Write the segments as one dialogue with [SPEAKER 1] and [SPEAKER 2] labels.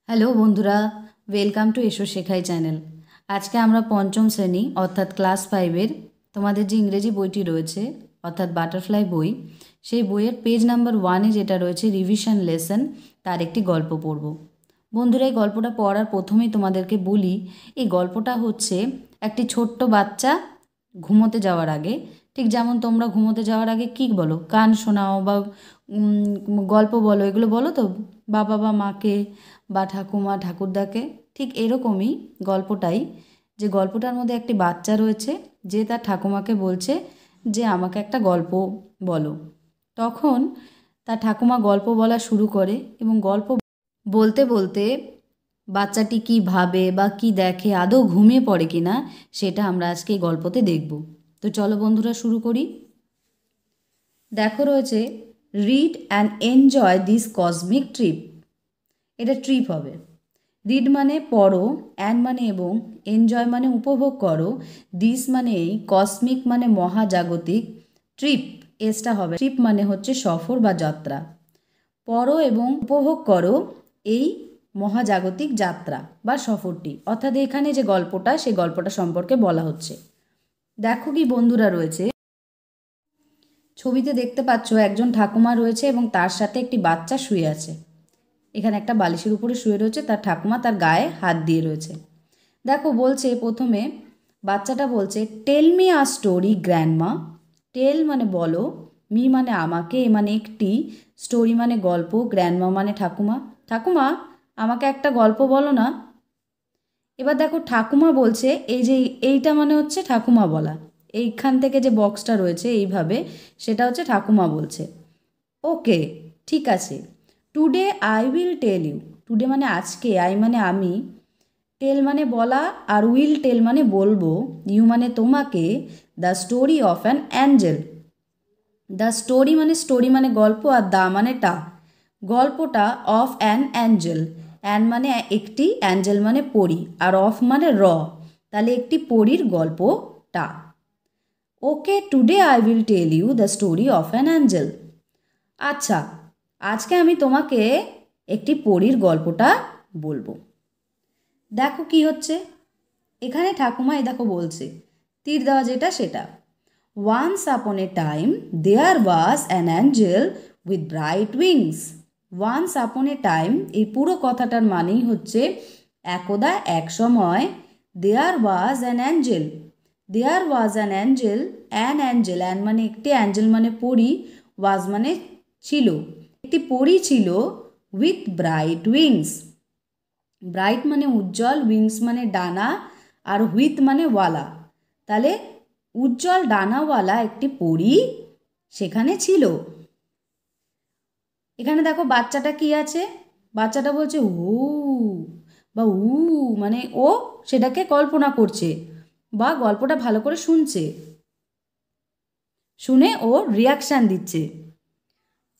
[SPEAKER 1] Hello বন্ধুরা, welcome to এসো শেখাই চ্যানেল। আজকে আমরা পঞ্চম শ্রেণী অর্থাৎ ক্লাস 5-এর তোমাদের যে ইংরেজি বইটি রয়েছে অর্থাৎ বাটারফ্লাই বই, সেই বইয়ের পেজ নাম্বার 1-এ যেটা রয়েছে রিভিশন লেসন, তার একটি গল্প পড়ব। বন্ধুরা, এই গল্পটা পড়ার প্রথমেই তোমাদেরকে বলি, এই গল্পটা হচ্ছে একটি ছোট্ট বাচ্চা ঘুমোতে যাওয়ার আগে, ঠিক যেমন তোমরা ঘুমোতে যাওয়ার আগে কী বলো, গান শোনাও বা গল্প বলো, এগুলো বলো তো বাবা বা মাকে বা ঠাকুমা ঠাকুরদাকে, ঠিক এরকমই গল্পটাই, যে গল্পটার মধ্যে একটি বাচ্চা রয়েছে যে তার ঠাকুমাকে বলছে যে আমাকে একটা গল্প বলো। তখন তার ঠাকুমা গল্প বলা শুরু করে এবং গল্প বলতে বলতে বাচ্চাটি কী ভাবে বা কী দেখে, আদৌ ঘুমিয়ে পড়ে কি না, সেটা আমরা আজকে এই গল্পতে দেখব। তো চলো বন্ধুরা শুরু করি। দেখো রয়েছে, read and enjoy this cosmic trip. এটা ট্রিপ হবে। রিড মানে পড়ো, অ্যান্ড মানে এবং, এনজয় মানে উপভোগ করো, দিস মানে এই, কসমিক মানে মহাজাগতিক, ট্রিপ এসটা হবে, ট্রিপ মানে হচ্ছে সফর বা যাত্রা। পড়ো এবং উপভোগ করো এই মহাজাগতিক যাত্রা বা সফরটি, অর্থাৎ এখানে যে গল্পটা, সেই গল্পটা সম্পর্কে বলা হচ্ছে। দেখো কি বন্ধুরা রয়েছে, ছবিতে দেখতে পাচ্ছ একজন ঠাকুমা রয়েছে এবং তার সাথে একটি বাচ্চা শুয়ে আছে। এখানে একটা বালিশের উপরে শুয়ে রয়েছে, তার ঠাকুমা তার গায়ে হাত দিয়ে রয়েছে। দেখো বলছে প্রথমে, বাচ্চাটা বলছে, tell me a story grandma. Tell মানে বলো, মি মানে আমাকে, এ মানে একটি, স্টোরি মানে গল্প, গ্র্যান্ডমা মানে ঠাকুমা। ঠাকুমা, আমাকে একটা গল্প বলো না। এবার দেখো ঠাকুমা বলছে, এই যে এইটা মানে হচ্ছে ঠাকুমা বলা, এইখান থেকে যে বক্সটা রয়েছে এইভাবে, সেটা হচ্ছে ঠাকুমা বলছে। ওকে, ঠিক আছে। Today I will tell you. Today মানে আজকে, আই মানে আমি, টেল মানে বলা, আর উইল টেল মানে বলবো, ইউ মানে তোমাকে, the story of an Angel. The story মানে গল্প, আর দ্য মানে টা, গল্পটা, অফ অ্যান অ্যাঞ্জেল। অ্যান মানে একটি, অ্যাঞ্জেল মানে পরী, আর অফ মানে র, তাহলে একটি পরীর গল্পটা। Okay, today I will tell you the story of an angel. আচ্ছা, আজকে আমি তোমাকে একটি পরীর গল্পটা বলবো। দেখো কি হচ্ছে, এখানে ঠাকুমা এই দেখো বলছে, তীর দেওয়া যেটা সেটা, once upon a time there was an angel with bright wings. Once upon a time, এই পুরো কথাটার মানেই হচ্ছে একদা এক সময়, there was an angel. There was an angel, an angel, an মানে একটি, অ্যাঞ্জেল মানে পরী, ওয়াজ মানে ছিল, একটি পরী ছিল, উইথ ব্রাইট উইংস। ব্রাইট মানে উজ্জ্বল, উইংস মানে ডানা, আর হুইথ মানে ওয়ালা, তাহলে উজ্জ্বল ডানাওয়ালা একটি পরী সেখানে ছিল। এখানে দেখো বাচ্চাটা কি আছে, বাচ্চাটা বলছে উ, বা উ মানে ও সেটাকে কল্পনা করছে বা গল্পটা ভালো করে শুনছে, শুনে ও রিয়াকশান দিচ্ছে।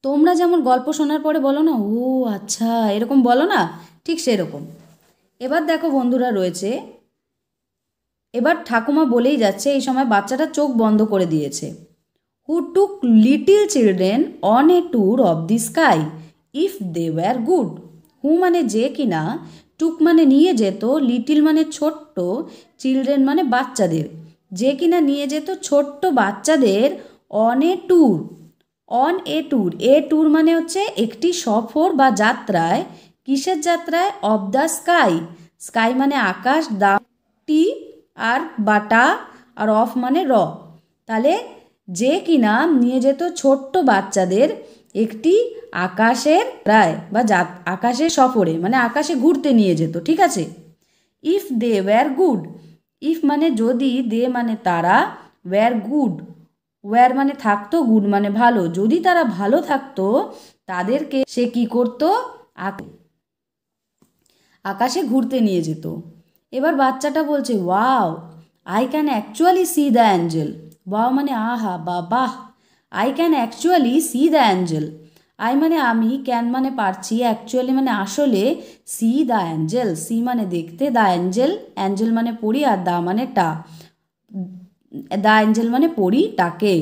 [SPEAKER 1] তোমরা যেমন গল্প শোনার পরে বলো না, ও আচ্ছা, এরকম বলো না, ঠিক সেরকম। এবার দেখো বন্ধুরা রয়েছে, এবার ঠাকুমা বলেই যাচ্ছে, এই সময় বাচ্চাটা চোখ বন্ধ করে দিয়েছে। Who took little children on a tour of the sky if they were good. Who মানে যে কিনা, টুক মানে নিয়ে যেত, লিটিল মানে ছোট্ট, চিলড্রেন মানে বাচ্চাদের, যে কিনা নিয়ে যেত ছোট্ট বাচ্চাদের, on a tour. On a tour, A tour মানে হচ্ছে একটি সফর বা যাত্রায়, কিসের যাত্রায়, অফ দ্য স্কাই। স্কাই মানে আকাশ, দা টি আর বাটা, আর অফ মানে র, তাহলে যে কিনা নিয়ে যেত ছোট্ট বাচ্চাদের একটি আকাশের প্রায় বা আকাশের সফরে, মানে আকাশে ঘুরতে নিয়ে যেত, ঠিক আছে। If they were good, if মানে যদি, দে মানে তারা, ওয়্যার গুড, ওয়্যার মানে থাকতো, গুড মানে ভালো, যদি তারা ভালো থাকতো, তাদেরকে সে কি করতো, আকাশে ঘুরতে নিয়ে যেত। এবার বাচ্চাটা বলছে, wow, I can actually C the Angel. Wow মানে আহা বা বাহ, I can actually C the Angel. I মানে আমি, ক্যান মানে পারছি, অ্যাকচুয়ালি মানে আসলে, সি দ্য অ্যাঞ্জেল, সি মানে দেখতে, দ্য অ্যাঞ্জেল, অ্যাঞ্জেল মানে পড়ি, আর দা মানে টা, দ্য অ্যাঞ্জেল মানে পড়িটাকে।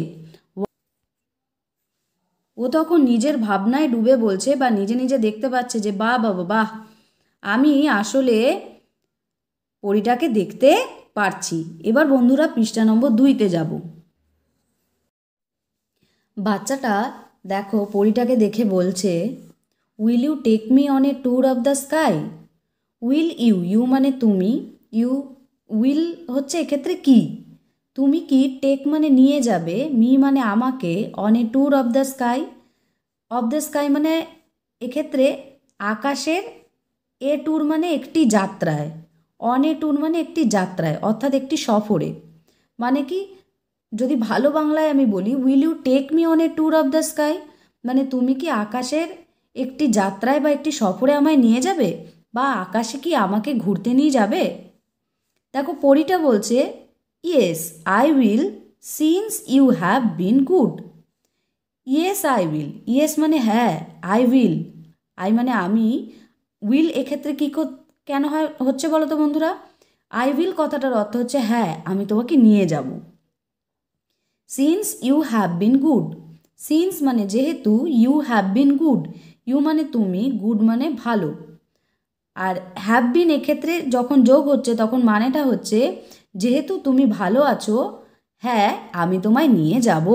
[SPEAKER 1] ও তখন নিজের ভাবনায় ডুবে বলছে বা নিজে নিজে দেখতে পাচ্ছে যে বাহ বাবা বাহ, আমি আসলে পরীটাকে দেখতে পারছি। এবার বন্ধুরা পৃষ্ঠা নম্বর 2-তে যাব। বাচ্চাটা দেখো পরীটাকে দেখে বলছে, will you take me on a tour of the sky. Will you, you মানে তুমি, ইউ উইল হচ্ছে এক্ষেত্রে কি, তুমি কি, টেক মানে নিয়ে যাবে, মি মানে আমাকে, on a tour of the sky. Of the sky মানে এক্ষেত্রে আকাশের, এ ট্যুর মানে একটি যাত্রায়, অন এ ট্যুর মানে একটি যাত্রায় অর্থাৎ একটি সফরে। মানে কি, যদি ভালো বাংলায় আমি বলি, will you take me on a tour of the sky, মানে তুমি কি আকাশের একটি যাত্রায় বা একটি সফরে আমায় নিয়ে যাবে, বা আকাশে কি আমাকে ঘুরতে নিয়ে যাবে। দেখো পরীটা বলছে, yes I will, since you have been good. Yes I will, yes মানে হ্যাঁ, আই উইল, আই মানে আমি, উইল এক্ষেত্রে কী কেন হচ্ছে বলো তো বন্ধুরা, আই উইল কথাটার অর্থ হচ্ছে হ্যাঁ আমি তোমাকে নিয়ে যাব। Since you have been good, since মানে যেহেতু, you have been good, you মানে তুমি, গুড মানে ভালো। আর হ্যাভ বিন এক্ষেত্রে যখন যোগ হচ্ছে তখন মানেটা হচ্ছে যেহেতু তুমি ভালো আছো, হ্যাঁ আমি তোমায় নিয়ে যাব।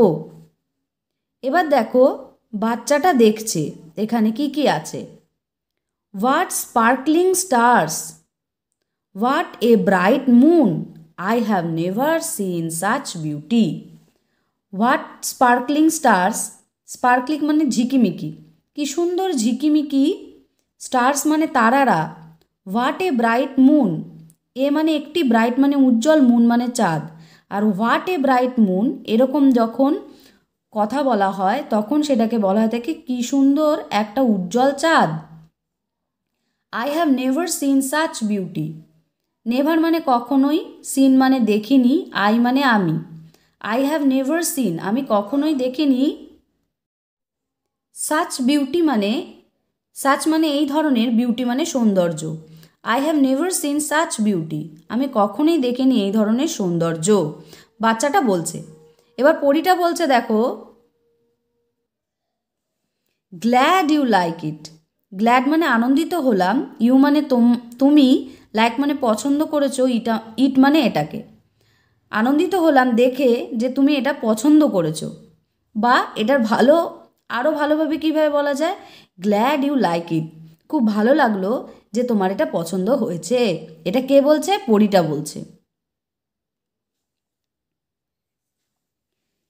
[SPEAKER 1] এবার দেখো বাচ্চাটা দেখছে এখানে কি কি আছে। What sparkling stars, what a bright moon, I have never seen such beauty. What sparkling stars, sparkling মানে ঝিকিমিকি, কি সুন্দর ঝিকিমিকি, স্টার্স মানে তারারা, হোয়াট এ ব্রাইট মুন, এ মানে একটি, ব্রাইট মানে উজ্জ্বল, মুন মানে চাঁদ। আর হোয়াট এ ব্রাইট মুন এরকম যখন কথা বলা হয় তখন সেটাকে বলা হয় থাকে কি সুন্দর একটা উজ্জ্বল চাঁদ। I have never seen such beauty, never মানে কখনোই, সিন মানে দেখিনি, আই মানে আমি, আই হ্যাভ নেভার সিন আমি কখনোই দেখিনি, সাচ বিউটি মানে, সাচ মানে এই ধরনের, বিউটি মানে সৌন্দর্য। I have never seen such beauty, আমি কখনোই দেখিনি এই ধরনের সৌন্দর্য, বাচ্চাটা বলছে। এবার পরীটা বলছে দেখো, glad you like it, glad মানে আনন্দিত হলাম, ইউ মানে তুমি, লাইক মানে পছন্দ করেছো, ইট মানে এটাকে, আনন্দিত হলাম দেখে যে তুমি এটা পছন্দ করেছো, বা এটার ভালো, আরও ভালোভাবে কীভাবে বলা যায়, গ্ল্যাড ইউ লাইক ইট, খুব ভালো লাগলো যে তোমার এটা পছন্দ হয়েছে। এটা কে বলছে, পরীটা বলছে।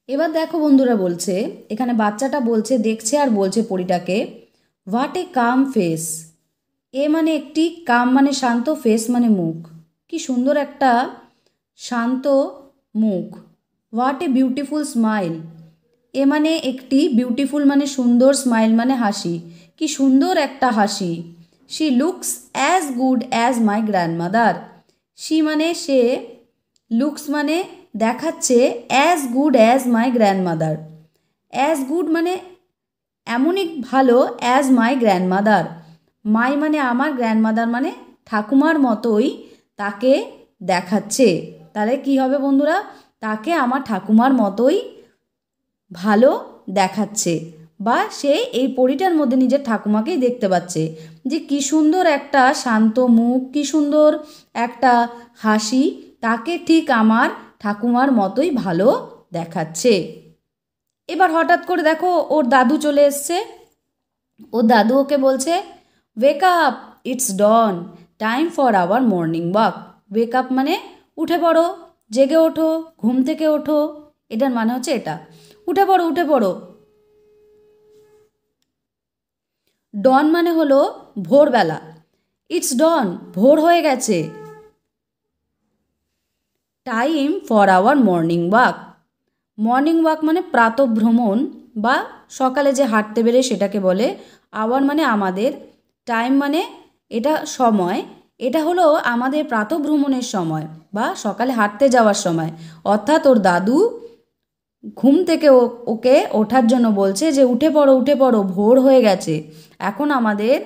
[SPEAKER 1] এবার দেখো বন্ধুরা বলছে, এখানে বাচ্চাটা বলছে, দেখছে আর বলছে পরীটাকে, হোয়াট এ কাম ফেস, এ মানে একটি, কাম মানে শান্ত, ফেস মানে মুখ, কি সুন্দর একটা শান্ত মুখ। হোয়াট এ বিউটিফুল স্মাইল, এ মানে একটি, বিউটিফুল মানে সুন্দর, স্মাইল মানে হাসি, কি সুন্দর একটা হাসি। She looks as good as my grandmother, she মানে সে, লুকস মানে দেখাচ্ছে, as good as my grandmother, as good মানে এমনই ভালো, অ্যাজ মাই গ্র্যান্ডমাদার, মাই মানে আমার, গ্র্যান্ডমাদার মানে ঠাকুমার মতোই তাকে দেখাচ্ছে। তাহলে কি হবে বন্ধুরা, তাকে আমার ঠাকুমার মতোই ভালো দেখাচ্ছে, বা সে এই পরীটার মধ্যে নিজের ঠাকুমাকেই দেখতে পাচ্ছে যে কি সুন্দর একটা শান্ত মুখ, কি সুন্দর একটা হাসি, তাকে ঠিক আমার ঠাকুমার মতোই ভালো দেখাচ্ছে। এবার হঠাৎ করে দেখো ওর দাদু চলে এসছে, ওর দাদু ওকে বলছে, wake up it's dawn, time for our morning walk. Wake up মানে উঠে পড়ো, জেগে ওঠো, ঘুম থেকে ওঠো, এটার মানে হচ্ছে এটা, উঠে পড়ো উঠে পড়ো। ডন মানে হলো ভোরবেলা, ইটস ডন ভোর হয়ে গেছে, time for our morning walk, morning walk মানে প্রাতঃভ্রমণ বা সকালে যে হাঁটতে বেরোয় সেটাকে বলে, আওয়ার মানে আমাদের, টাইম মানে এটা সময়, এটা হলো আমাদের প্রাতঃভ্রমণের সময় বা সকালে হাঁটতে যাওয়ার সময়। অর্থাৎ ওর দাদু ঘুম থেকে ওকে ওঠার জন্য বলছে যে উঠে পড়ো উঠে পড়ো, ভোর হয়ে গেছে, এখন আমাদের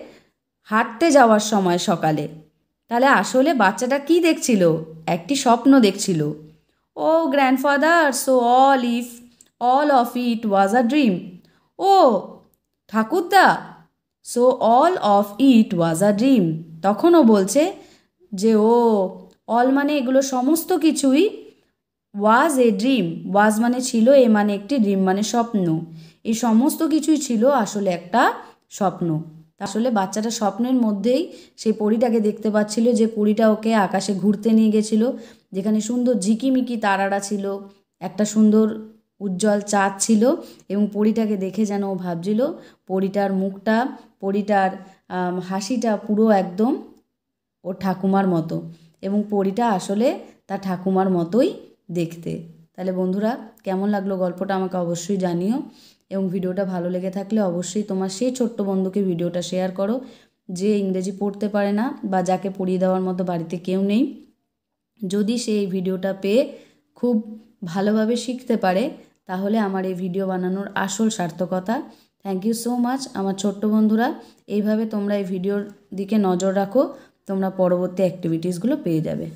[SPEAKER 1] হাঁটতে যাওয়ার সময় সকালে। তাহলে আসলে বাচ্চাটা কি দেখছিল, একটি স্বপ্ন দেখছিল। ও grandfather, so all of it was a dream. ও ঠাকুরদা, so all of it was a dream, তখন ও বলছে যে ও অল মানে এগুলো সমস্ত কিছুই ওয়াজ এ ড্রিম। ওয়াজ মানে ছিল, এ মানে একটি, ড্রিম মানে স্বপ্ন। এই সমস্ত কিছুই ছিল আসলে একটা স্বপ্ন। আসলে বাচ্চাটা স্বপ্নের মধ্যেই সেই পরীটাকে দেখতে পাচ্ছিল, যে পরীটা ওকে আকাশে ঘুরতে নিয়ে গেছিলো, যেখানে সুন্দর ঝিকিমিকি তারারা ছিল, একটা সুন্দর উজ্জ্বল চাঁদ ছিল, এবং পরীটাকে দেখে যেন ও ভাবছিল পরীটার মুখটা, পরীটার হাসিটা পুরো একদম ওর ঠাকুমার মতো, এবং পরীটা আসলে তার ঠাকুমার মতোই দেখতে। তাহলে বন্ধুরা, কেমন লাগলো গল্পটা আমাকে অবশ্যই জানিও, এবং ভিডিওটা ভালো লেগে থাকলে অবশ্যই তোমার সেই ছোট্ট বন্ধুকে ভিডিওটা শেয়ার করো, যে ইংরেজি পড়তে পারে না বা যাকে পড়িয়ে দেওয়ার মতো বাড়িতে কেউ নেই। যদি সে এই ভিডিওটা পেয়ে খুব ভালোভাবে শিখতে পারে, তাহলে আমার এই ভিডিও বানানোর আসল সার্থকতা। থ্যাংক ইউ সো মাচ আমার ছোট্ট বন্ধুরা। এইভাবে তোমরা এই ভিডিওর দিকে নজর রাখো, তোমরা পরবর্তী অ্যাক্টিভিটিসগুলো পেয়ে যাবে।